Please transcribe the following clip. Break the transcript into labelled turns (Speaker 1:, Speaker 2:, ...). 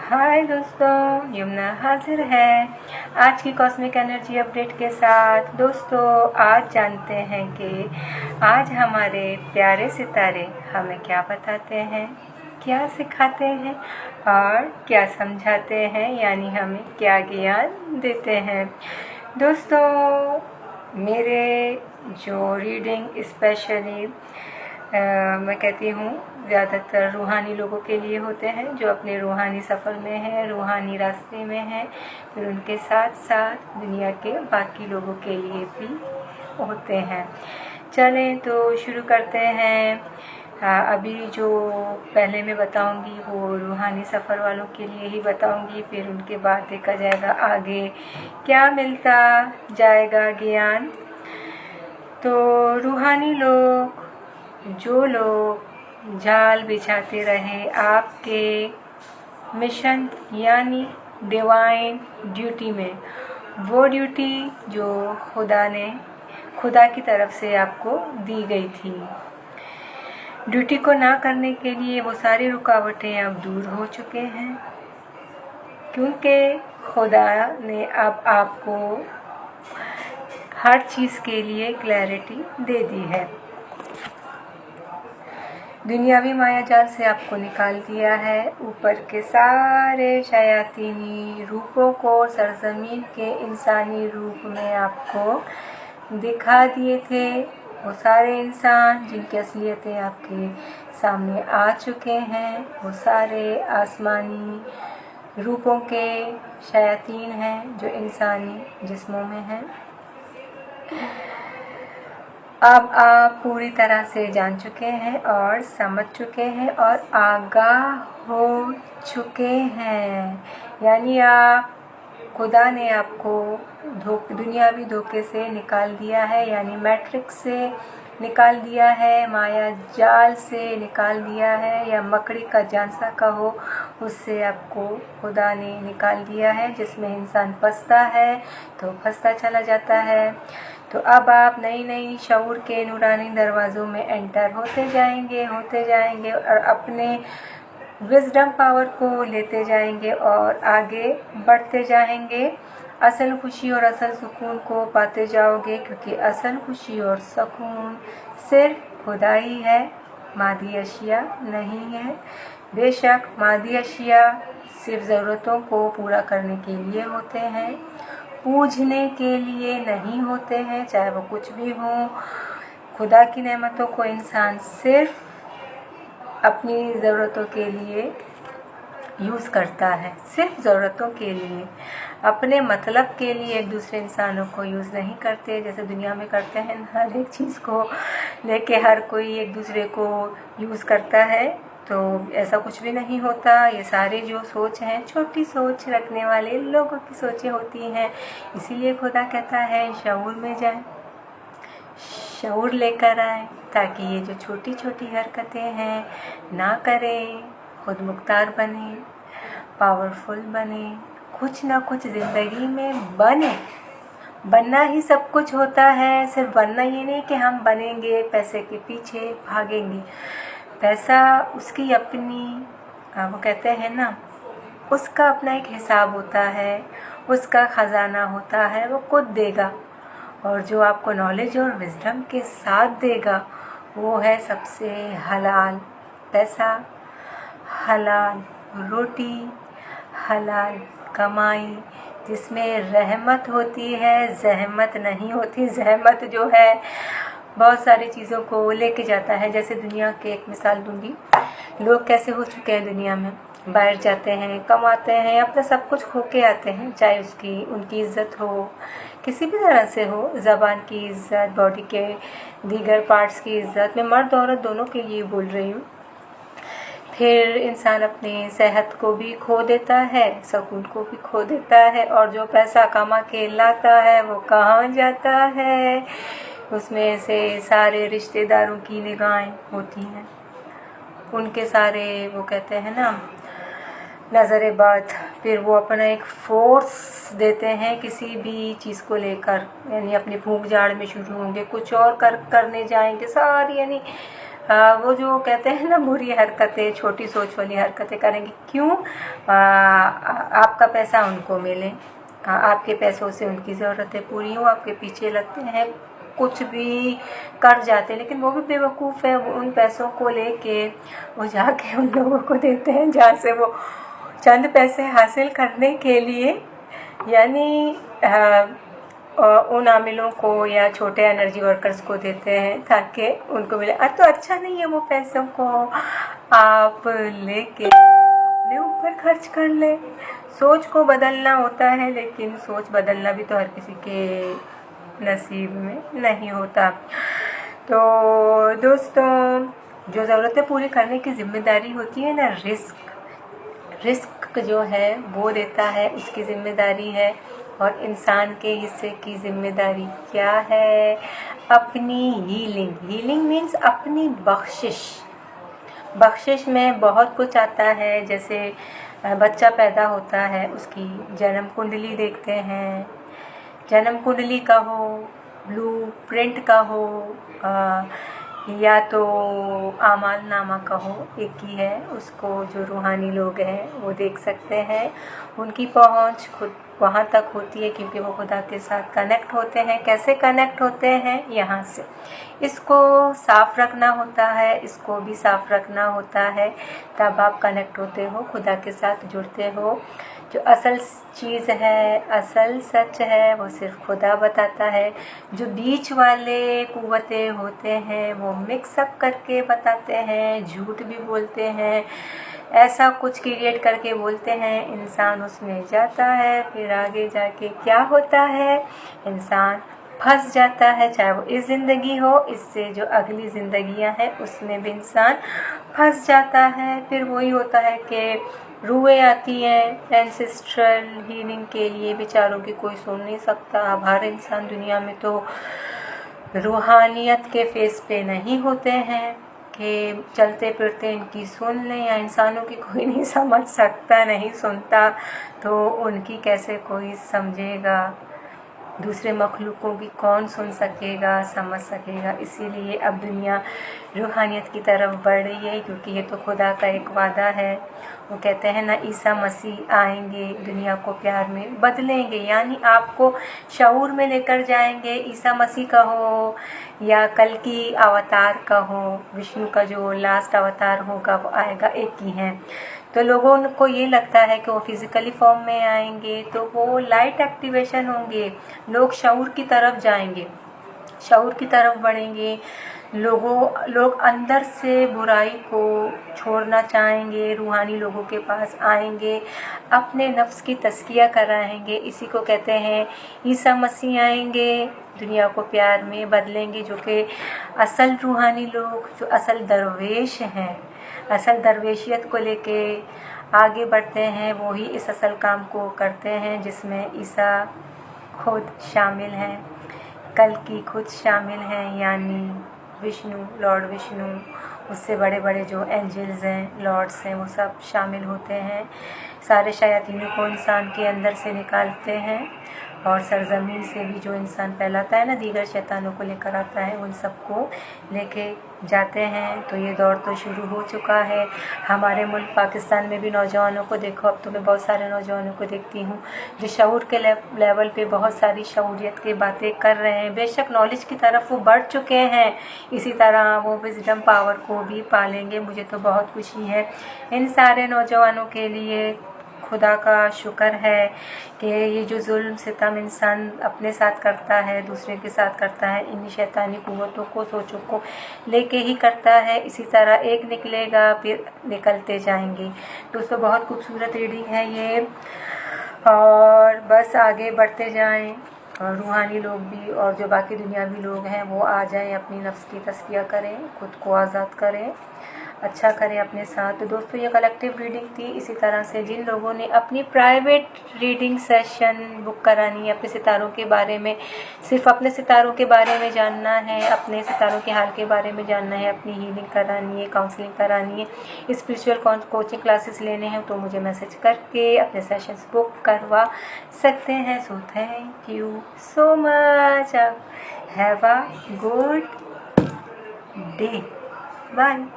Speaker 1: हाय दोस्तों, यमुना हाजिर है आज की कॉस्मिक एनर्जी अपडेट के साथ। दोस्तों, आज जानते हैं कि आज हमारे प्यारे सितारे हमें क्या बताते हैं, क्या सिखाते हैं और क्या समझाते हैं, यानी हमें क्या ज्ञान देते हैं। दोस्तों, मेरे जो रीडिंग स्पेशली मैं कहती हूँ ज़्यादातर रूहानी लोगों के लिए होते हैं, जो अपने रूहानी सफ़र में हैं, रूहानी रास्ते में हैं। फिर उनके साथ साथ दुनिया के बाकी लोगों के लिए भी होते हैं। चलें तो शुरू करते हैं। अभी जो पहले मैं बताऊंगी वो रूहानी सफ़र वालों के लिए ही बताऊंगी, फिर उनके बाद देखा जाएगा आगे क्या मिलता जाएगा ज्ञान। तो रूहानी लोग, जो लोग जाल बिछाते रहे आपके मिशन यानी डिवाइन ड्यूटी में, वो ड्यूटी जो खुदा की तरफ से आपको दी गई थी, ड्यूटी को ना करने के लिए वो सारी रुकावटें अब दूर हो चुके हैं, क्योंकि खुदा ने अब आपको हर चीज़ के लिए क्लैरिटी दे दी है। दुनियावी मायाजाल से आपको निकाल दिया है। ऊपर के सारे शयातीनी रूपों को सरजमीन के इंसानी रूप में आपको दिखा दिए थे। वो सारे इंसान जिनकी असलियतें आपके सामने आ चुके हैं, वो सारे आसमानी रूपों के शयातीन हैं जो इंसानी जिस्मों में हैं। अब आप पूरी तरह से जान चुके हैं और समझ चुके हैं और आगाह हो चुके हैं, यानी आप खुदा ने आपको दुनियावी धोखे से निकाल दिया है, यानी मैट्रिक्स से निकाल दिया है, माया जाल से निकाल दिया है, या मकड़ी का झांसा का हो उससे आपको खुदा ने निकाल दिया है, जिसमें इंसान फंसता है तो फंसता चला जाता है। तो अब आप नई शऊर के नूरानी दरवाज़ों में एंटर होते जाएंगे और अपने विज़डम पावर को लेते जाएंगे और आगे बढ़ते जाएंगे। असल खुशी और असल सुकून को पाते जाओगे, क्योंकि असल खुशी और सुकून सिर्फ खुदा ही है, मादी अशिया नहीं है। बेशक मादी अशिया सिर्फ ज़रूरतों को पूरा करने के लिए होते हैं, पूजने के लिए नहीं होते हैं, चाहे वो कुछ भी हो। खुदा की नेमतों को इंसान सिर्फ अपनी ज़रूरतों के लिए यूज़ करता है, सिर्फ ज़रूरतों के लिए, अपने मतलब के लिए एक दूसरे इंसानों को यूज़ नहीं करते, जैसे दुनिया में करते हैं। हर एक चीज़ को लेके हर कोई एक दूसरे को यूज़ करता है, तो ऐसा कुछ भी नहीं होता। ये सारे जो सोच हैं, छोटी सोच रखने वाले लोगों की सोचें होती हैं। इसीलिए खुदा कहता है शऊर में जाए, शऊर लेकर आए, ताकि ये जो छोटी छोटी हरकतें हैं ना करें, खुद मुख्तार बने, पावरफुल बने, कुछ ना कुछ ज़िंदगी में बने। बनना ही सब कुछ होता है। सिर्फ बनना ये नहीं कि हम बनेंगे, पैसे के पीछे भागेंगे। पैसा उसकी अपनी, वो कहते हैं ना, उसका अपना एक हिसाब होता है, उसका ख़जाना होता है, वो खुद देगा। और जो आपको नॉलेज और विजडम के साथ देगा वो है सबसे हलाल पैसा, हलाल रोटी, हलाल कमाई, जिसमें रहमत होती है, जहमत नहीं होती। जहमत जो है बहुत सारी चीज़ों को लेके जाता है। जैसे दुनिया के एक मिसाल दूंगी, लोग कैसे हो चुके हैं दुनिया में, बाहर जाते हैं, कमाते हैं, अपना सब कुछ खो के आते हैं, चाहे उनकी इज़्ज़त हो, किसी भी तरह से हो, ज़बान की इज़्ज़त, बॉडी के दीगर पार्ट्स की इज़्ज़त। मैं मर्द औरत दोनों के लिए बोल रही हूँ। फिर इंसान अपनी सेहत को भी खो देता है, सुकून को भी खो देता है, और जो पैसा कमा के लाता है वो कहाँ जाता है, उसमें से सारे रिश्तेदारों की निगाहें होती हैं, उनके सारे वो कहते हैं ना नज़र बात। फिर वो अपना एक फोर्स देते हैं किसी भी चीज़ को लेकर, यानी अपनी फूंक झाड़ में शुरू होंगे, कुछ और करने जाएंगे, सारी यानी वो जो कहते हैं ना बुरी हरकतें, छोटी सोच वाली हरकतें करेंगे। क्यों? आपका पैसा उनको मिले, आपके पैसों से उनकी ज़रूरतें पूरी हो, आपके पीछे लगते हैं, कुछ भी कर जाते हैं, लेकिन वो भी बेवकूफ़ है। वो उन पैसों को लेके वो जाके उन लोगों को देते हैं जहाँ से वो चंद पैसे हासिल करने के लिए, यानी उन आमिलों को या छोटे एनर्जी वर्कर्स को देते हैं ताकि उनको मिले। तो अच्छा नहीं है वो पैसों को आप लेके अपने ऊपर खर्च कर ले। सोच को बदलना होता है, लेकिन सोच बदलना भी तो हर किसी के नसीब में नहीं होता। तो दोस्तों, जो ज़रूरतें पूरी करने की ज़िम्मेदारी होती है ना, रिस्क जो है वो देता है, उसकी ज़िम्मेदारी है। और इंसान के हिस्से की ज़िम्मेदारी क्या है? अपनी हीलिंग मीन्स अपनी बख्शिश में बहुत कुछ आता है। जैसे बच्चा पैदा होता है, उसकी जन्म कुंडली देखते हैं। जन्म कुंडली का हो, ब्लू प्रिंट का हो, या तो आमाल नामा का हो, एक ही है। उसको जो रूहानी लोग हैं वो देख सकते हैं। उनकी पहुंच खुद वहाँ तक होती है क्योंकि वो खुदा के साथ कनेक्ट होते हैं। कैसे कनेक्ट होते हैं? यहाँ से। इसको साफ़ रखना होता है, इसको भी साफ़ रखना होता है, तब आप कनेक्ट होते हो, खुदा के साथ जुड़ते हो। जो असल चीज़ है, असल सच है, वो सिर्फ खुदा बताता है। जो बीच वाले कुव्वतें होते हैं वो मिक्सअप करके बताते हैं, झूठ भी बोलते हैं, ऐसा कुछ क्रिएट करके बोलते हैं। इंसान उसमें जाता है, फिर आगे जाके क्या होता है? इंसान फंस जाता है, चाहे वो इस ज़िंदगी हो, इससे जो अगली ज़िंदगियां हैं उसमें भी इंसान फंस जाता है। फिर वही होता है कि रूहें आती हैं एंसेस्ट्रल हीलिंग के लिए, बेचारों की कोई सुन नहीं सकता। अब हर इंसान दुनिया में तो रूहानियत के फेस पे नहीं होते हैं कि चलते फिरते इनकी सुन लें, या इंसानों की कोई नहीं समझ सकता, नहीं सुनता, तो उनकी कैसे कोई समझेगा? दूसरे मखलूकों की कौन सुन सकेगा, समझ सकेगा? इसीलिए अब दुनिया रूहानियत की तरफ बढ़ रही है, क्योंकि ये तो खुदा का एक वादा है। वो कहते हैं ना, ईसा मसीह आएंगे, दुनिया को प्यार में बदलेंगे, यानी आपको शऊर में लेकर जाएंगे। ईसा मसीह का हो या कल की अवतार का हो, विष्णु का जो लास्ट अवतार होगा वो आएगा, एक ही है। तो लोगों को ये लगता है कि वो फिज़िकली फॉर्म में आएंगे तो वो लाइट एक्टिवेशन होंगे, लोग शऊर की तरफ जाएंगे, शऊर की तरफ बढ़ेंगे। लोग अंदर से बुराई को छोड़ना चाहेंगे, रूहानी लोगों के पास आएंगे, अपने नफ्स की तज़किया कराएंगे। इसी को कहते हैं ईसा मसीह आएंगे, दुनिया को प्यार में बदलेंगे। जो कि असल रूहानी लोग, जो असल दरवेश हैं, असल दरवेशियत को लेके आगे बढ़ते हैं, वो ही इस असल काम को करते हैं जिसमें ईसा खुद शामिल हैं, कल की खुद शामिल हैं, यानी विष्णु, लॉर्ड विष्णु, उससे बड़े बड़े जो एंजल्स हैं, लॉर्ड्स हैं, वो सब शामिल होते हैं। सारे शयातीनों को इंसान के अंदर से निकालते हैं, और सरज़मीन से भी जो इंसान फैलाता है ना, दीगर शैतानों को लेकर आता है, उन सबको लेके जाते हैं। तो ये दौर तो शुरू हो चुका है। हमारे मुल्क पाकिस्तान में भी नौजवानों को देखो, अब तो मैं बहुत सारे नौजवानों को देखती हूँ जो शऊर के लेवल पे बहुत सारी शऊरियत की बातें कर रहे हैं। बेशक नॉलेज की तरफ वो बढ़ चुके हैं, इसी तरह वो विजडम पावर को भी पालेंगे। मुझे तो बहुत खुशी है इन सारे नौजवानों के लिए। खुदा का शुक्र है कि ये जो जुल्म सितम इंसान अपने साथ करता है, दूसरे के साथ करता है, इन शैतानी कुव्वतों को, सोचों को लेके ही करता है। इसी तरह एक निकलेगा, फिर निकलते जाएंगे। दोस्तों, बहुत खूबसूरत रीडिंग है ये, और बस आगे बढ़ते जाएं, और रूहानी लोग भी और जो बाकी दुनियावी लोग हैं वो आ जाएं, अपनी नफ्स की तज़किया करें, खुद को आज़ाद करें, अच्छा करें अपने साथ। तो दोस्तों, ये कलेक्टिव रीडिंग थी। इसी तरह से जिन लोगों ने अपनी प्राइवेट रीडिंग सेशन बुक करानी है, अपने सितारों के बारे में, सिर्फ अपने सितारों के बारे में जानना है, अपने सितारों के हाल के बारे में जानना है, अपनी हीलिंग करानी है, काउंसलिंग करानी है, स्पिरिचुअल कोचिंग क्लासेस लेने हैं, तो मुझे मैसेज करके अपने सेशंस बुक करवा सकते हैं। So thank you so much. Have a good day. Bye.